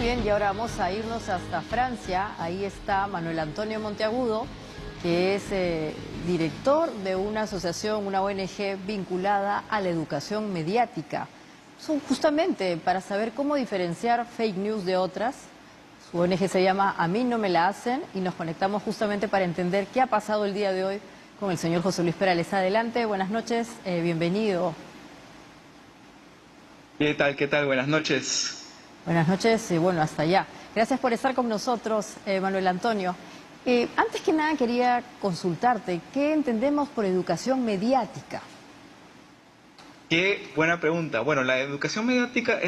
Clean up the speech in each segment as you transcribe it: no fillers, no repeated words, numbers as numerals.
bien, y ahora vamos a irnos hasta Francia. Ahí está Manuel Antonio Monteagudo, que es director de una asociación, una ONG vinculada a la educación mediática. Justamente para saber cómo diferenciar fake news de otras. Su ONG se llama A mí no me la hacen y nos conectamos justamente para entender qué ha pasado el día de hoy con el señor José Luis Perales. Adelante, buenas noches, bienvenido. ¿Qué tal? ¿Qué tal? Buenas noches. Buenas noches y bueno, hasta allá. Gracias por estar con nosotros, Manuel Antonio. Antes que nada quería consultarte, ¿qué entendemos por educación mediática? Qué buena pregunta. Bueno, la educación mediática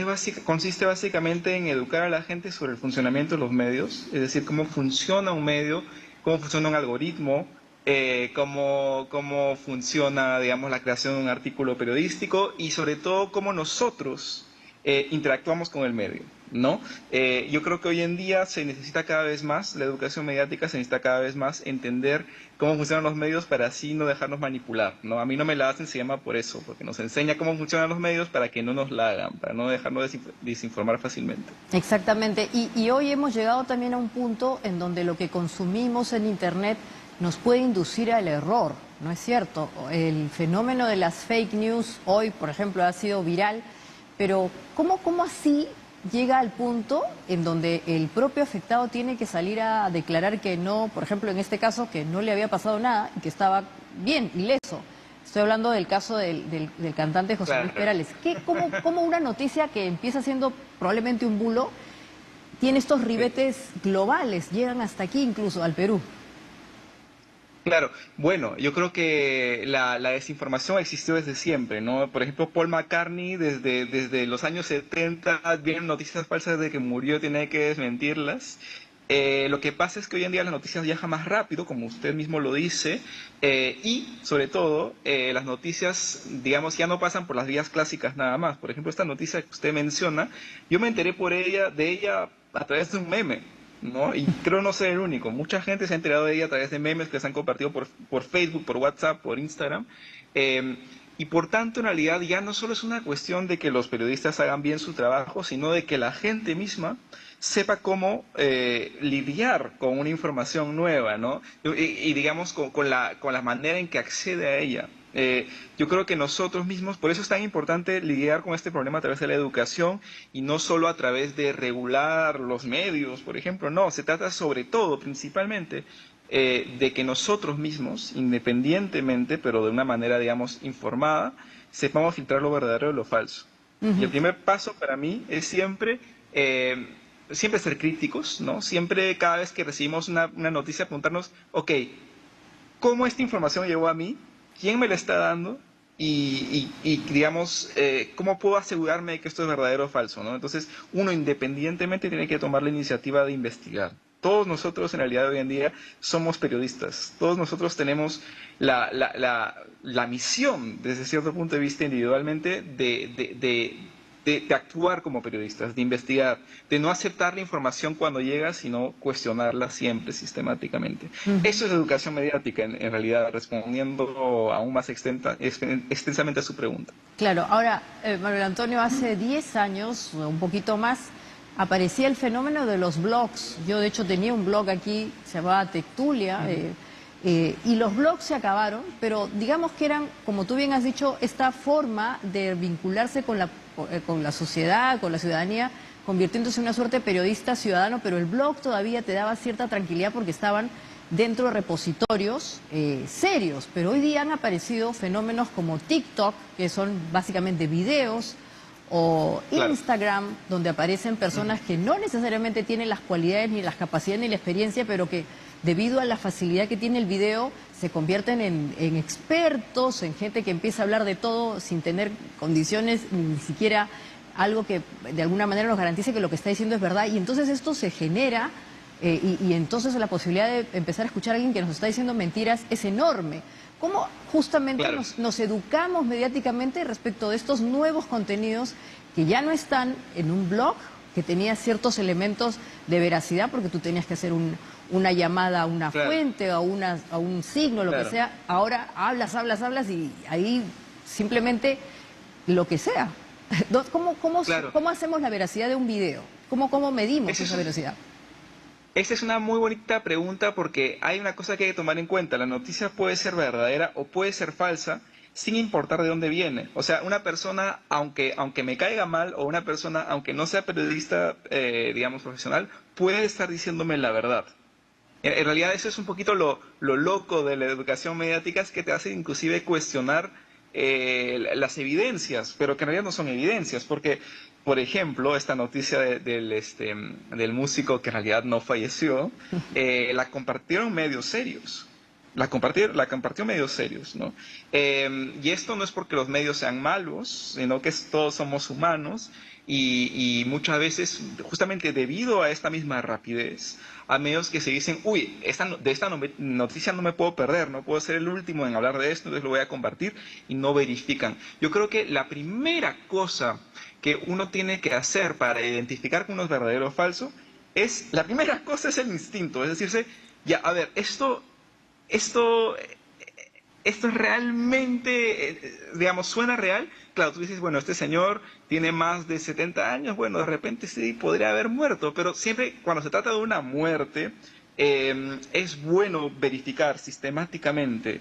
consiste básicamente en educar a la gente sobre el funcionamiento de los medios, es decir, cómo funciona un medio, cómo funciona un algoritmo, cómo funciona, digamos, la creación de un artículo periodístico y sobre todo cómo nosotros interactuamos con el medio, ¿no? Yo creo que hoy en día se necesita cada vez más, la educación mediática se necesita cada vez más entender cómo funcionan los medios para así no dejarnos manipular, ¿no? A mí no me la hacen, se llama por eso, porque nos enseña cómo funcionan los medios para que no nos la hagan, para no dejarnos desinformar fácilmente. Exactamente. Y hoy hemos llegado también a un punto en donde lo que consumimos en Internet nos puede inducir al error, ¿no es cierto? El fenómeno de las fake news hoy, por ejemplo, ha sido viral, pero ¿cómo así llega al punto en donde el propio afectado tiene que salir a declarar que no, por ejemplo, en este caso, que no le había pasado nada y que estaba bien, ileso? Estoy hablando del caso del cantante José Luis Claro. Perales. ¿Cómo una noticia que empieza siendo probablemente un bulo tiene estos ribetes globales, llegan hasta aquí incluso, al Perú? Claro, bueno, yo creo que la desinformación existió desde siempre, ¿no? Por ejemplo, Paul McCartney desde los años 70 vienen noticias falsas de que murió, tiene que desmentirlas. Lo que pasa es que hoy en día las noticias viajan más rápido, como usted mismo lo dice, y sobre todo las noticias, digamos, ya no pasan por las vías clásicas nada más. Por ejemplo, esta noticia que usted menciona, yo me enteré de ella a través de un meme. ¿No? Y creo no ser el único. Mucha gente se ha enterado de ella a través de memes que se han compartido por Facebook, por WhatsApp, por Instagram. Eh, y por tanto, en realidad, ya no solo es una cuestión de que los periodistas hagan bien su trabajo, sino de que la gente misma sepa cómo lidiar con una información nueva, ¿no? Y digamos, con la manera en que accede a ella. Yo creo que nosotros mismos, por eso es tan importante lidiar con este problema a través de la educación y no solo a través de regular los medios, por ejemplo, no, se trata sobre todo, principalmente, de que nosotros mismos, independientemente, pero de una manera, digamos, informada, sepamos filtrar lo verdadero de lo falso. Y el primer paso para mí es siempre ser críticos, ¿no? Siempre, cada vez que recibimos una noticia, preguntarnos, ok, ¿cómo esta información llegó a mí? ¿Quién me la está dando? Digamos, ¿cómo puedo asegurarme de que esto es verdadero o falso? ¿No? Entonces, uno independientemente tiene que tomar la iniciativa de investigar. Todos nosotros en realidad hoy en día somos periodistas. Todos nosotros tenemos la misión, desde cierto punto de vista individualmente, de actuar como periodistas, de investigar, de no aceptar la información cuando llega, sino cuestionarla siempre, sistemáticamente. Eso es educación mediática, en realidad, respondiendo aún más extensamente a su pregunta. Claro, ahora, Manuel Antonio, hace 10 años, o un poquito más, aparecía el fenómeno de los blogs. Yo, de hecho, tenía un blog aquí, se llamaba Tectulia, y los blogs se acabaron, pero digamos que eran, como tú bien has dicho, esta forma de vincularse con la sociedad, con la ciudadanía, convirtiéndose en una suerte de periodista ciudadano, pero el blog todavía te daba cierta tranquilidad porque estaban dentro de repositorios serios, pero hoy día han aparecido fenómenos como TikTok, que son básicamente videos, o Claro. Instagram, donde aparecen personas que no necesariamente tienen las cualidades, ni las capacidades, ni la experiencia, pero que debido a la facilidad que tiene el video, se convierten en expertos, en gente que empieza a hablar de todo sin tener condiciones, ni siquiera algo que de alguna manera nos garantice que lo que está diciendo es verdad, y entonces esto se genera. Y entonces la posibilidad de empezar a escuchar a alguien que nos está diciendo mentiras es enorme. ¿Cómo justamente Claro. nos educamos mediáticamente respecto de estos nuevos contenidos que ya no están en un blog, que tenía ciertos elementos de veracidad, porque tú tenías que hacer una llamada a una Claro. fuente, a un signo, lo que Claro. sea? Ahora hablas y ahí simplemente lo que sea. Claro. ¿Cómo hacemos la veracidad de un video? ¿Cómo medimos Esa esa es, veracidad? esa es una muy bonita pregunta porque hay una cosa que hay que tomar en cuenta. La noticia puede ser verdadera o puede ser falsa sin importar de dónde viene. O sea, una persona, aunque me caiga mal, o una persona, aunque no sea periodista, digamos, profesional, puede estar diciéndome la verdad. En realidad eso es un poquito lo loco de la educación mediática, es que te hace inclusive cuestionar las evidencias, pero que en realidad no son evidencias, porque, por ejemplo, esta noticia del músico que en realidad no falleció, la compartieron medios serios. La compartió medios serios, ¿no? Y esto no es porque los medios sean malos, sino que todos somos humanos y muchas veces, justamente debido a esta misma rapidez, a medios que se dicen, uy, de esta noticia no me puedo perder, no puedo ser el último en hablar de esto, entonces lo voy a compartir y no verifican. Yo creo que la primera cosa que uno tiene que hacer para identificar que uno es verdadero o falso la primera cosa es el instinto, es decirse, ya, a ver, esto, esto es realmente, digamos, suena real. Claro, tú dices, bueno, este señor tiene más de 70 años, bueno, de repente sí podría haber muerto, pero siempre cuando se trata de una muerte, es bueno verificar sistemáticamente,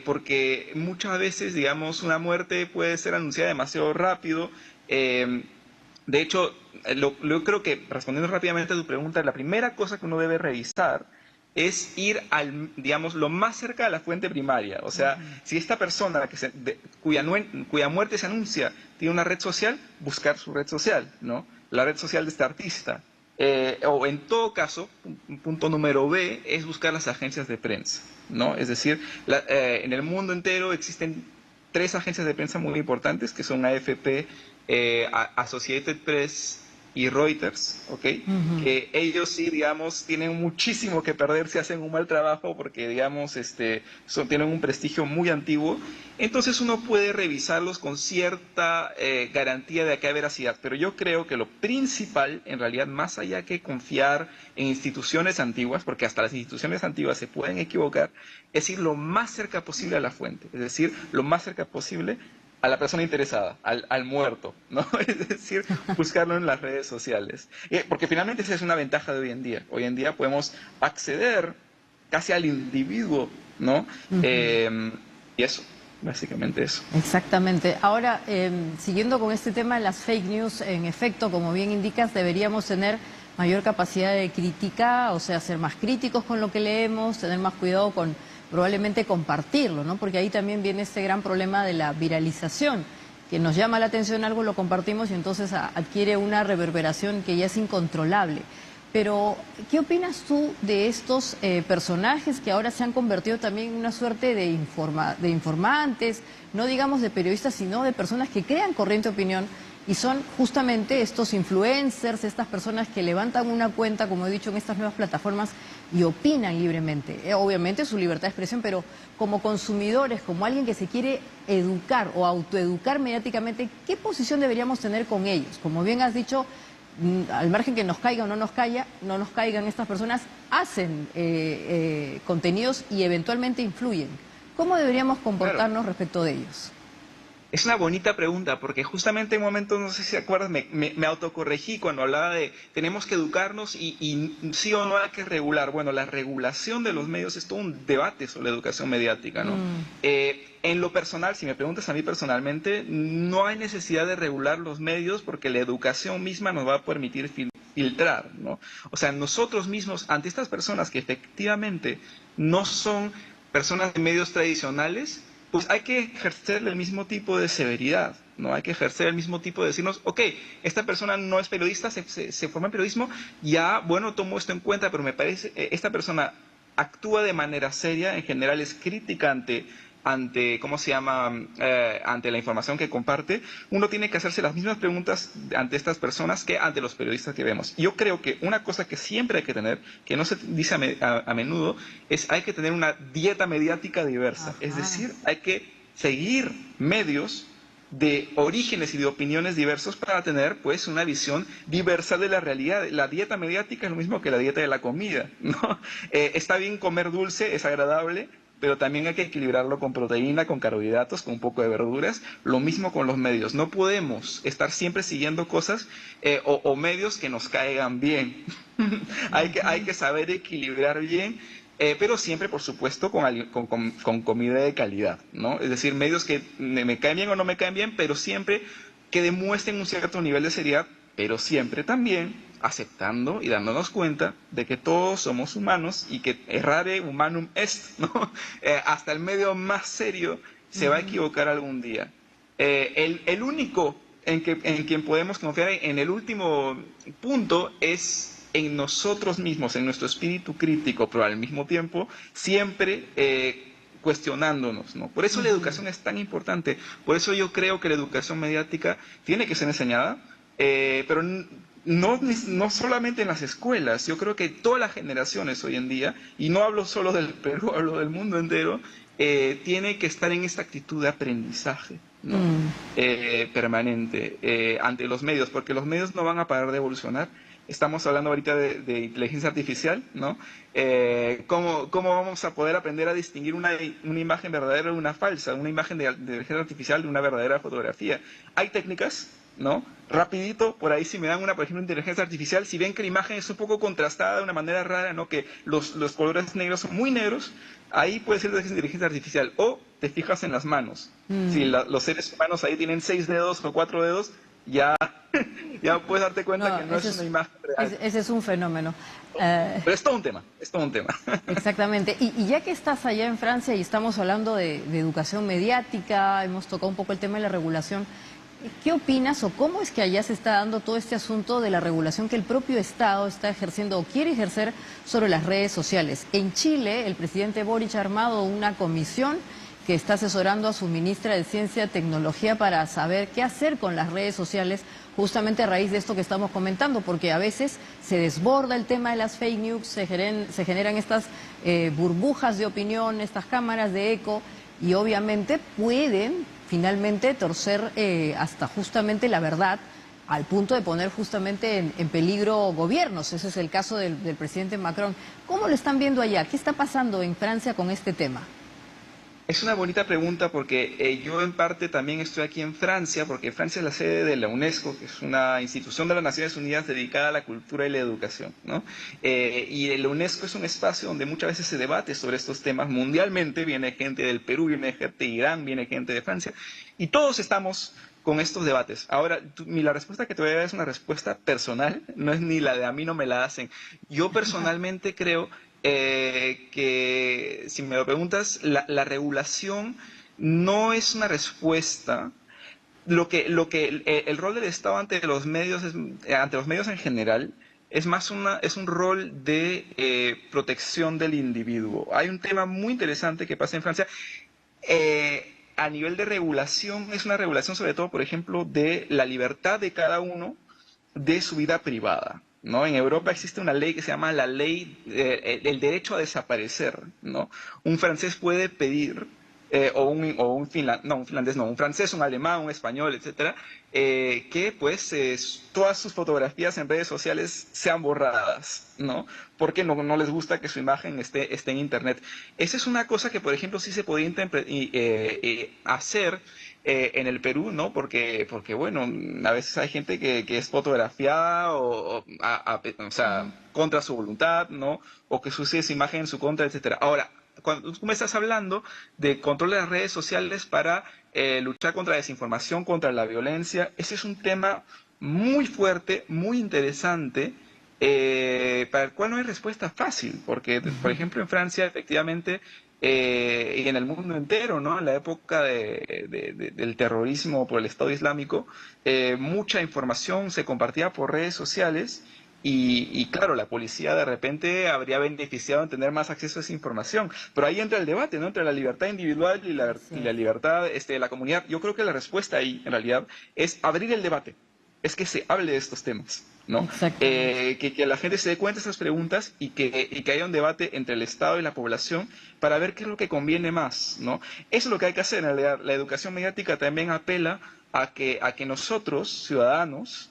porque muchas veces, digamos, una muerte puede ser anunciada demasiado rápido. De hecho, yo creo que, respondiendo rápidamente a tu pregunta, la primera cosa que uno debe revisar es ir digamos, lo más cerca de la fuente primaria. O sea, si esta persona cuya muerte se anuncia tiene una red social, buscar su red social, ¿no? La red social de este artista. O en todo caso, un punto número B es buscar las agencias de prensa, ¿no? Es decir, en el mundo entero existen tres agencias de prensa muy importantes, que son AFP, Associated Press y Reuters, ¿ok? Ujú. Que ellos sí, digamos, tienen muchísimo que perder si hacen un mal trabajo porque, digamos, tienen un prestigio muy antiguo. Entonces uno puede revisarlos con cierta garantía de que hay veracidad. Pero yo creo que lo principal, en realidad, más allá que confiar en instituciones antiguas, porque hasta las instituciones antiguas se pueden equivocar, es ir lo más cerca posible a la fuente. Es decir, lo más cerca posible a la persona interesada, al muerto, ¿no? Es decir, buscarlo en las redes sociales. Porque finalmente esa es una ventaja de hoy en día. Hoy en día podemos acceder casi al individuo, ¿no? Ujú. Y eso, básicamente eso. Exactamente. Ahora, siguiendo con este tema de las fake news, en efecto, como bien indicas, deberíamos tener mayor capacidad de crítica, o sea, ser más críticos con lo que leemos, tener más cuidado con probablemente compartirlo, ¿no? Porque ahí también viene este gran problema de la viralización, que nos llama la atención algo, lo compartimos y entonces adquiere una reverberación que ya es incontrolable. Pero, ¿qué opinas tú de estos personajes que ahora se han convertido también en una suerte de informantes, no digamos de periodistas, sino de personas que crean corriente de opinión y son justamente estos influencers, estas personas que levantan una cuenta, como he dicho, en estas nuevas plataformas y opinan libremente? Obviamente su libertad de expresión, pero como consumidores, como alguien que se quiere educar o autoeducar mediáticamente, ¿qué posición deberíamos tener con ellos? Como bien has dicho, al margen que nos caiga o no nos caigan estas personas, hacen contenidos y eventualmente influyen. ¿Cómo deberíamos Claro. comportarnos respecto de ellos? Es una bonita pregunta, porque justamente en un momento, no sé si te acuerdas, me autocorregí cuando hablaba de tenemos que educarnos y sí o no hay que regular. Bueno, la regulación de los medios es todo un debate sobre la educación mediática, ¿no? Mm, En lo personal, si me preguntas a mí personalmente, no hay necesidad de regular los medios porque la educación misma nos va a permitir filtrar, ¿no? O sea, nosotros mismos, ante estas personas que efectivamente no son personas de medios tradicionales, pues hay que ejercer el mismo tipo de severidad, ¿no? Hay que ejercer el mismo tipo de decirnos, ok, esta persona no es periodista, se forma en periodismo, ya, bueno, tomo esto en cuenta, pero me parece, esta persona actúa de manera seria, en general es crítica ¿cómo se llama?, ante la información que comparte. Uno tiene que hacerse las mismas preguntas ante estas personas que ante los periodistas que vemos. Yo creo que una cosa que siempre hay que tener, que no se dice a menudo, es hay que tener una dieta mediática diversa. Es ajá. decir, hay que seguir medios de orígenes y de opiniones diversos para tener pues una visión diversa de la realidad. La dieta mediática es lo mismo que la dieta de la comida, ¿no? Está bien comer dulce, es agradable, pero también hay que equilibrarlo con proteína, con carbohidratos, con un poco de verduras. Lo mismo con los medios. No podemos estar siempre siguiendo cosas o medios que nos caigan bien. Hay que saber equilibrar bien, pero siempre, por supuesto, con comida de calidad, ¿no? Es decir, medios que me caen bien o no me caen bien, pero siempre que demuestren un cierto nivel de seriedad, pero siempre también aceptando y dándonos cuenta de que todos somos humanos y que errare humanum est, ¿no? Hasta el medio más serio se va a equivocar algún día. El único en quien podemos confiar en el último punto es en nosotros mismos, en nuestro espíritu crítico, pero al mismo tiempo siempre cuestionándonos, ¿no? Por eso la educación es tan importante, por eso yo creo que la educación mediática tiene que ser enseñada, pero no solamente en las escuelas, yo creo que todas las generaciones hoy en día, y no hablo solo del Perú, hablo del mundo entero, tiene que estar en esta actitud de aprendizaje, ¿no? Permanente ante los medios, porque los medios no van a parar de evolucionar. Estamos hablando ahorita de inteligencia artificial, ¿no? ¿Cómo vamos a poder aprender a distinguir una imagen verdadera de una falsa, una imagen de inteligencia artificial de una verdadera fotografía? Hay técnicas, ¿no? Rapidito, por ahí si me dan por ejemplo, inteligencia artificial, si ven que la imagen es un poco contrastada de una manera rara, ¿no? Que los colores negros son muy negros, ahí puede ser inteligencia artificial. O te fijas en las manos. Si los seres humanos ahí tienen 6 dedos o 4 dedos, ya puedes darte cuenta que no es una imagen real. Ese es un fenómeno. Pero es todo un tema, es todo un tema. Exactamente. Y ya que estás allá en Francia y estamos hablando de educación mediática, hemos tocado un poco el tema de la regulación, ¿qué opinas o cómo es que allá se está dando todo este asunto de la regulación que el propio Estado está ejerciendo o quiere ejercer sobre las redes sociales? En Chile, el presidente Boric ha armado una comisión que está asesorando a su ministra de Ciencia y Tecnología para saber qué hacer con las redes sociales, justamente a raíz de esto que estamos comentando, porque a veces se desborda el tema de las fake news, se generan estas burbujas de opinión, estas cámaras de eco, y obviamente pueden finalmente torcer hasta justamente la verdad, al punto de poner justamente en peligro gobiernos. Ese es el caso del presidente Macron. ¿Cómo lo están viendo allá? ¿Qué está pasando en Francia con este tema? Es una bonita pregunta porque yo en parte también estoy aquí en Francia, porque Francia es la sede de la UNESCO, que es una institución de las Naciones Unidas dedicada a la cultura y la educación, ¿no? Y la UNESCO es un espacio donde muchas veces se debate sobre estos temas mundialmente. Viene gente del Perú, viene gente de Irán, viene gente de Francia, y todos estamos con estos debates. Ahora, la respuesta que te voy a dar es una respuesta personal, no es ni la de a mí no me la hacen. Yo personalmente creo que, si me lo preguntas, la regulación no es una respuesta. El rol del Estado ante los medios, ante los medios en general, es más es un rol de protección del individuo. Hay un tema muy interesante que pasa en Francia. A nivel de regulación, es una regulación sobre todo, por ejemplo, de la libertad de cada uno de su vida privada, ¿no? En Europa existe una ley que se llama la ley del derecho a desaparecer, ¿no? Un francés puede pedir, un finlandés no, un francés, un alemán, un español, etcétera, que pues todas sus fotografías en redes sociales sean borradas, ¿no? Porque no les gusta que su imagen esté en internet. Esa es una cosa que, por ejemplo, sí se podía hacer en el Perú, ¿no? Porque bueno, a veces hay gente que es fotografiada o sea, contra su voluntad, ¿no? O que sucede su imagen en su contra, etcétera. Ahora, cuando tú me estás hablando de control de las redes sociales para luchar contra la desinformación, contra la violencia, ese es un tema muy fuerte, muy interesante, para el cual no hay respuesta fácil, porque, por ejemplo, en Francia, efectivamente, y en el mundo entero, ¿no? En la época del terrorismo por el Estado Islámico, mucha información se compartía por redes sociales y claro, la policía de repente habría beneficiado en tener más acceso a esa información. Pero ahí entra el debate, ¿no? Entre la libertad individual y la libertad de la comunidad. Yo creo que la respuesta ahí, en realidad, es abrir el debate. Es que se hable de estos temas, ¿no? Que la gente se dé cuenta de esas preguntas y que haya un debate entre el Estado y la población para ver qué es lo que conviene más, ¿no? Eso es lo que hay que hacer. En realidad, la educación mediática también apela a que nosotros, ciudadanos,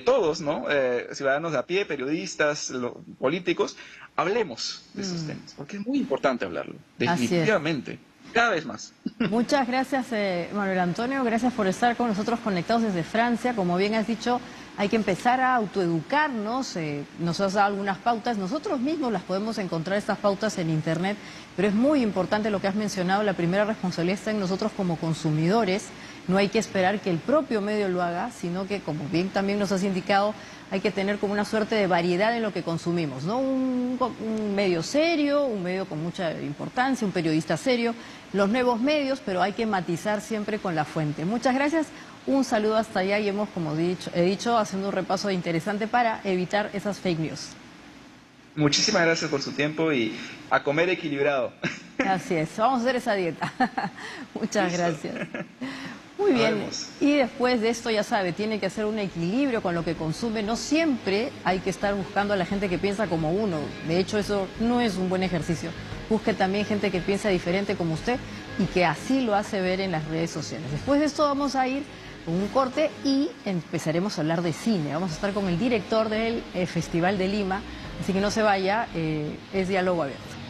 todos, ¿no? Ciudadanos de a pie, periodistas, políticos, hablemos de estos temas, porque es muy importante hablarlo, Así es. definitivamente, cada vez más. Muchas gracias, Manuel Antonio. Gracias por estar con nosotros conectados desde Francia. Como bien has dicho, hay que empezar a autoeducarnos. Nos has dado algunas pautas. Nosotros mismos las podemos encontrar, estas pautas, en Internet. Pero es muy importante lo que has mencionado. La primera responsabilidad está en nosotros como consumidores. No hay que esperar que el propio medio lo haga, sino que, como bien también nos has indicado, hay que tener como una suerte de variedad en lo que consumimos, ¿no? Un medio serio, un medio con mucha importancia, un periodista serio, los nuevos medios, pero hay que matizar siempre con la fuente. Muchas gracias, un saludo hasta allá y hemos, como he dicho, haciendo un repaso interesante para evitar esas fake news. Muchísimas gracias por su tiempo y a comer equilibrado. Así es, vamos a hacer esa dieta. Muchas Listo. gracias. Muy bien, Vemos. y después de esto, ya sabe, tiene que hacer un equilibrio con lo que consume. No siempre hay que estar buscando a la gente que piensa como uno. De hecho, eso no es un buen ejercicio. Busque también gente que piensa diferente como usted y que así lo hace ver en las redes sociales. Después de esto vamos a ir con un corte y empezaremos a hablar de cine. Vamos a estar con el director del Festival de Lima, así que no se vaya, es Diálogo Abierto.